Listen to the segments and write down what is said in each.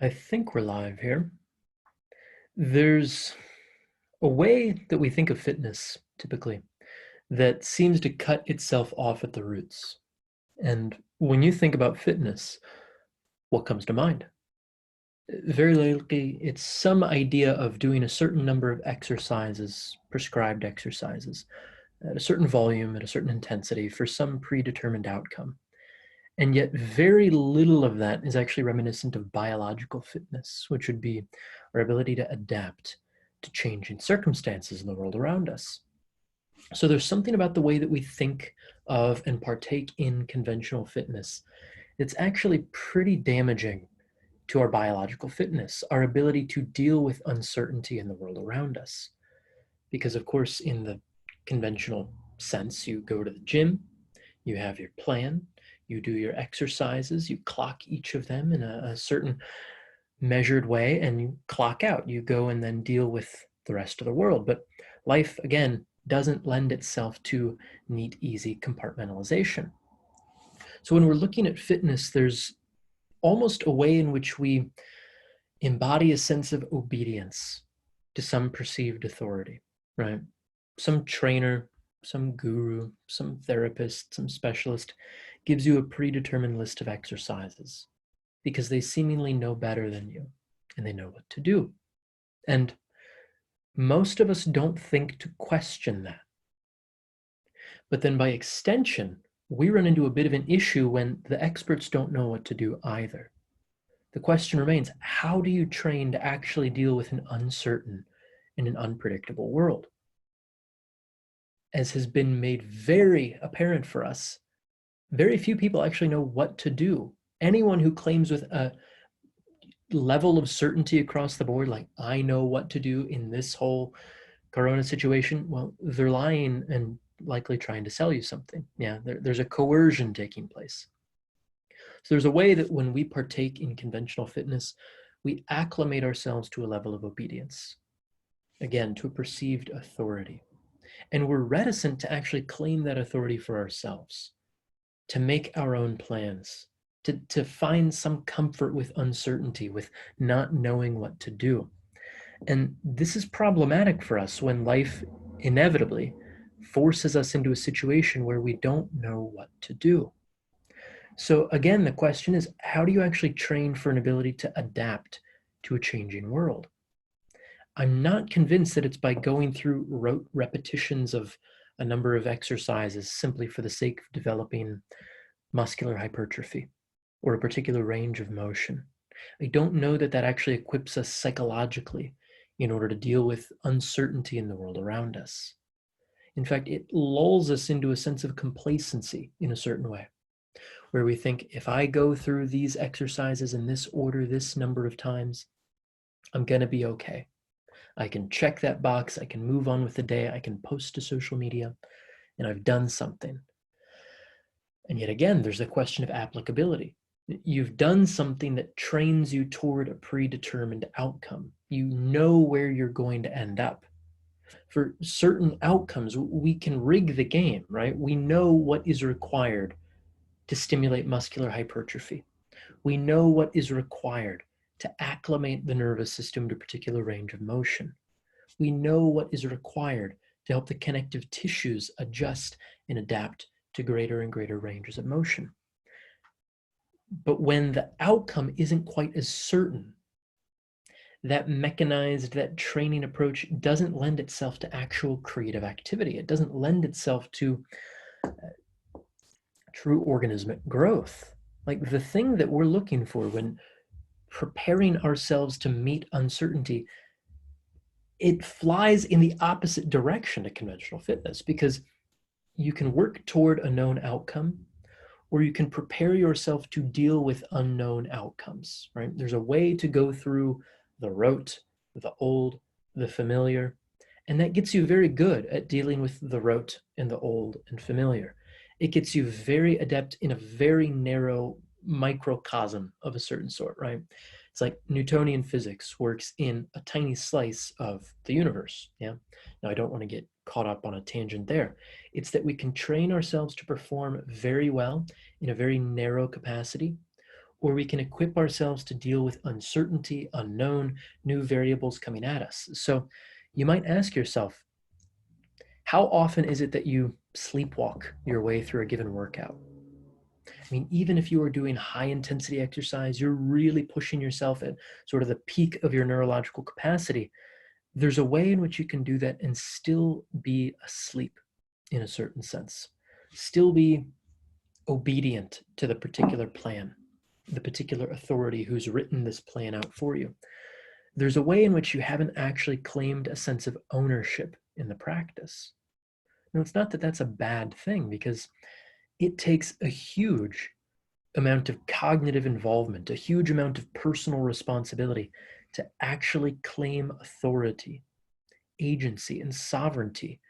I think we're live here. There's a way that we think of fitness typically that seems to cut itself off at the roots. And when you think about fitness, what comes to mind? Very likely, it's some idea of doing a certain number of exercises, prescribed exercises, at a certain volume, at a certain intensity for some predetermined outcome. And yet, very little of that is actually reminiscent of biological fitness, which would be our ability to adapt to changing circumstances in the world around us. So, there's something about the way that we think of and partake in conventional fitness that's actually pretty damaging to our biological fitness, our ability to deal with uncertainty in the world around us. Because, of course, in the conventional sense, you go to the gym, you have your plan, you do your exercises, you clock each of them in a certain measured way, and you clock out. You go and then deal with the rest of the world. But life, again, doesn't lend itself to neat, easy compartmentalization. So when we're looking at fitness, there's almost a way in which we embody a sense of obedience to some perceived authority, right? Some trainer, some guru, some therapist, some specialist gives you a predetermined list of exercises because they seemingly know better than you and they know what to do. And most of us don't think to question that. But then by extension, we run into a bit of an issue when the experts don't know what to do either. The question remains, how do you train to actually deal with an uncertain and an unpredictable world? As has been made very apparent for us, very few people actually know what to do. Anyone who claims with a level of certainty across the board, like, I know what to do in this whole corona situation, well, they're lying and likely trying to sell you something. Yeah, there's a coercion taking place. So there's a way that when we partake in conventional fitness, we acclimate ourselves to a level of obedience, again, to a perceived authority. And we're reticent to actually claim that authority for ourselves, to make our own plans, to find some comfort with uncertainty, with not knowing what to do. And this is problematic for us when life inevitably forces us into a situation where we don't know what to do. So again, the question is, how do you actually train for an ability to adapt to a changing world? I'm not convinced that it's by going through rote repetitions of a number of exercises simply for the sake of developing muscular hypertrophy or a particular range of motion. I don't know that that actually equips us psychologically in order to deal with uncertainty in the world around us. In fact, it lulls us into a sense of complacency in a certain way, where we think, if I go through these exercises in this order, this number of times, I'm going to be okay. I can check that box, I can move on with the day, I can post to social media, and I've done something. And yet again, there's a question of applicability. You've done something that trains you toward a predetermined outcome. You know where you're going to end up. For certain outcomes, we can rig the game, right? We know what is required to stimulate muscular hypertrophy. We know what is required to acclimate the nervous system to a particular range of motion. We know what is required to help the connective tissues adjust and adapt to greater and greater ranges of motion. But when the outcome isn't quite as certain, that mechanized, that training approach doesn't lend itself to actual creative activity. It doesn't lend itself to true organismic growth. Like, the thing that we're looking for when preparing ourselves to meet uncertainty, it flies in the opposite direction to conventional fitness, because you can work toward a known outcome, or you can prepare yourself to deal with unknown outcomes, right? There's a way to go through the rote, the old, the familiar, and that gets you very good at dealing with the rote and the old and familiar. It gets you very adept in a very narrow microcosm of a certain sort, right? It's like Newtonian physics works in a tiny slice of the universe, yeah? Now, I don't want to get caught up on a tangent there. It's that we can train ourselves to perform very well in a very narrow capacity, or we can equip ourselves to deal with uncertainty, unknown, new variables coming at us. So you might ask yourself, how often is it that you sleepwalk your way through a given workout? I mean, even if you are doing high intensity exercise, you're really pushing yourself at sort of the peak of your neurological capacity. There's a way in which you can do that and still be asleep in a certain sense, still be obedient to the particular plan, the particular authority who's written this plan out for you. There's a way in which you haven't actually claimed a sense of ownership in the practice. Now, it's not that that's a bad thing, because it takes a huge amount of cognitive involvement, a huge amount of personal responsibility to actually claim authority, agency, and sovereignty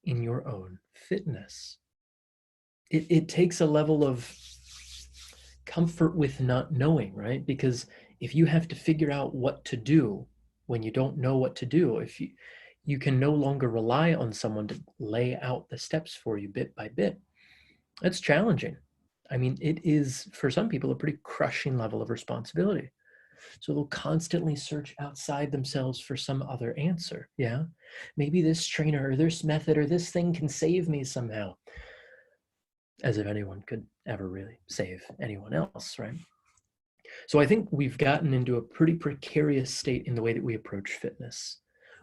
in your own fitness. It takes a level of comfort with not knowing, right? Because if you have to figure out what to do when you don't know what to do, if you can no longer rely on someone to lay out the steps for you bit by bit. That's challenging. I mean, it is, for some people, a pretty crushing level of responsibility. So they'll constantly search outside themselves for some other answer. Yeah, maybe this trainer or this method or this thing can save me somehow. As if anyone could ever really save anyone else, right? So I think we've gotten into a pretty precarious state in the way that we approach fitness.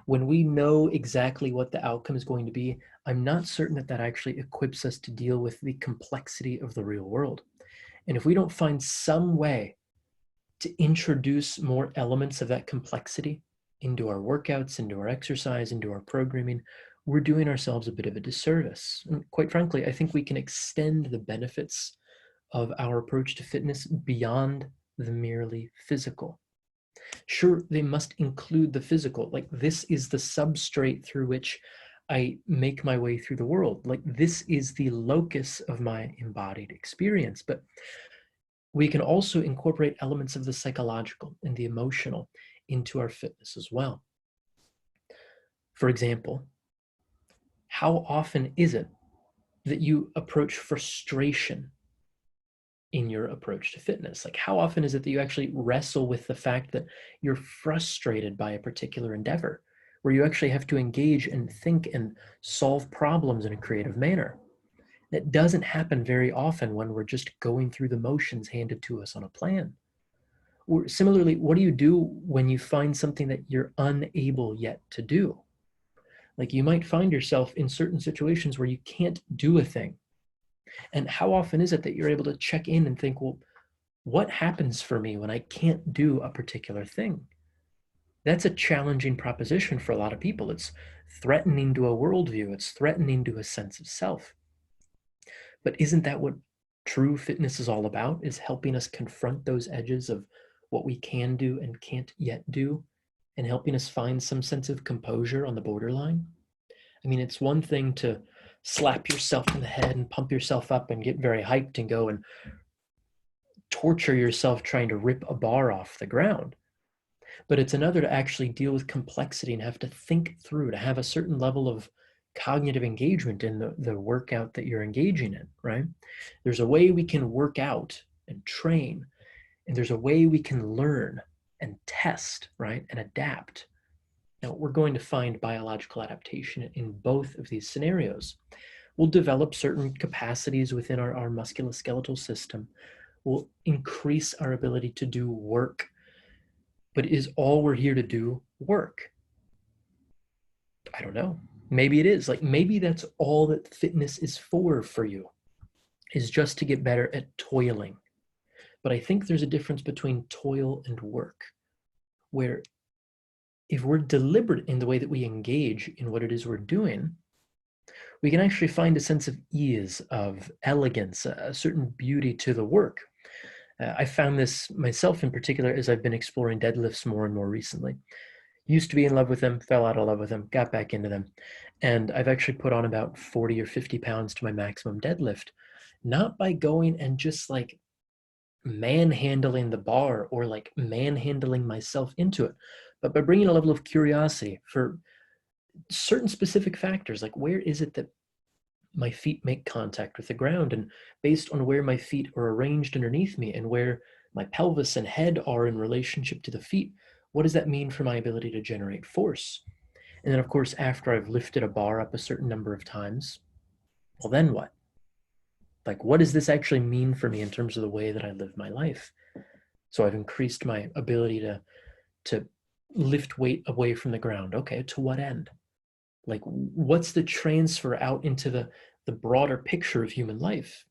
When we know exactly what the outcome is going to be, I'm not certain that that actually equips us to deal with the complexity of the real world. And if we don't find some way to introduce more elements of that complexity into our workouts, into our exercise, into our programming, we're doing ourselves a bit of a disservice. And quite frankly, I think we can extend the benefits of our approach to fitness beyond the merely physical. Sure, they must include the physical. Like, this is the substrate through which I make my way through the world. Like, this is the locus of my embodied experience. But we can also incorporate elements of the psychological and the emotional into our fitness as well. For example, how often is it that you approach frustration in your approach to fitness? Like, how often is it that you actually wrestle with the fact that you're frustrated by a particular endeavor, where you actually have to engage and think and solve problems in a creative manner? That doesn't happen very often when we're just going through the motions handed to us on a plan. Or similarly, what do you do when you find something that you're unable yet to do? Like, you might find yourself in certain situations where you can't do a thing. And how often is it that you're able to check in and think, well, what happens for me when I can't do a particular thing? That's a challenging proposition for a lot of people. It's threatening to a worldview, it's threatening to a sense of self. But isn't that what true fitness is all about? Is helping us confront those edges of what we can do and can't yet do, and helping us find some sense of composure on the borderline? I mean, it's one thing to slap yourself in the head and pump yourself up and get very hyped and go and torture yourself trying to rip a bar off the ground. But it's another to actually deal with complexity and have to think through, to have a certain level of cognitive engagement in the workout that you're engaging in, right? There's a way we can work out and train, and there's a way we can learn and test, right? And adapt. Now, we're going to find biological adaptation in both of these scenarios. We'll develop certain capacities within our musculoskeletal system. We'll increase our ability to do work. But is all we're here to do work? I don't know. Maybe it is. Like, maybe that's all that fitness is for you, is just to get better at toiling. But I think there's a difference between toil and work, where if we're deliberate in the way that we engage in what it is we're doing, we can actually find a sense of ease, of elegance, a certain beauty to the work. I found this myself in particular as I've been exploring deadlifts more and more recently. Used to be in love with them, fell out of love with them, got back into them. And I've actually put on about 40 or 50 pounds to my maximum deadlift, not by going and just like manhandling the bar or like manhandling myself into it, but by bringing a level of curiosity for certain specific factors, like where is it that my feet make contact with the ground, and based on where my feet are arranged underneath me and where my pelvis and head are in relationship to the feet, what does that mean for my ability to generate force? And then, of course, after I've lifted a bar up a certain number of times, well, then what? Like, what does this actually mean for me in terms of the way that I live my life? So I've increased my ability to lift weight away from the ground. Okay, to what end? Like, what's the transfer out into the broader picture of human life?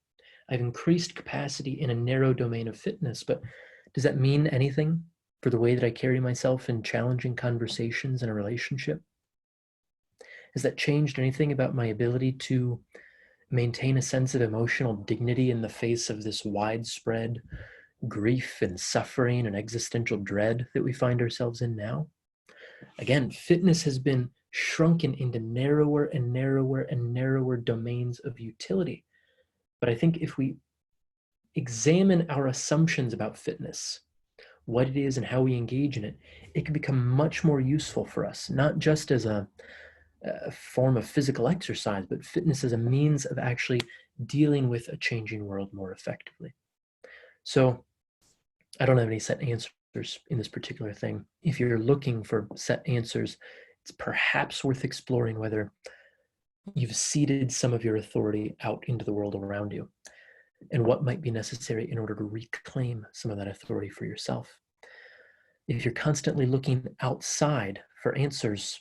I've increased capacity in a narrow domain of fitness, but does that mean anything for the way that I carry myself in challenging conversations in a relationship? Has that changed anything about my ability to maintain a sense of emotional dignity in the face of this widespread grief and suffering and existential dread that we find ourselves in now? Again, fitness has been shrunken into narrower and narrower and narrower domains of utility. But I think if we examine our assumptions about fitness, what it is and how we engage in it, it can become much more useful for us, not just as a form of physical exercise, but fitness as a means of actually dealing with a changing world more effectively. So I don't have any set answers in this particular thing. If you're looking for set answers, it's perhaps worth exploring whether you've ceded some of your authority out into the world around you and what might be necessary in order to reclaim some of that authority for yourself. If you're constantly looking outside for answers,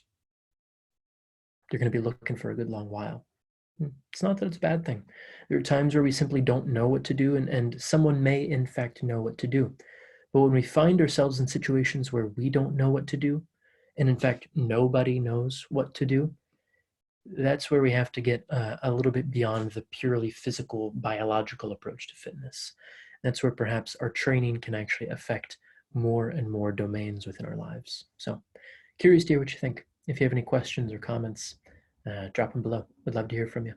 you're going to be looking for a good long while. It's not that it's a bad thing. There are times where we simply don't know what to do, and someone may, in fact, know what to do. But when we find ourselves in situations where we don't know what to do, and in fact, nobody knows what to do, that's where we have to get a little bit beyond the purely physical, biological approach to fitness. That's where perhaps our training can actually affect more and more domains within our lives. So, curious to hear what you think. If you have any questions or comments, drop them below. Would love to hear from you.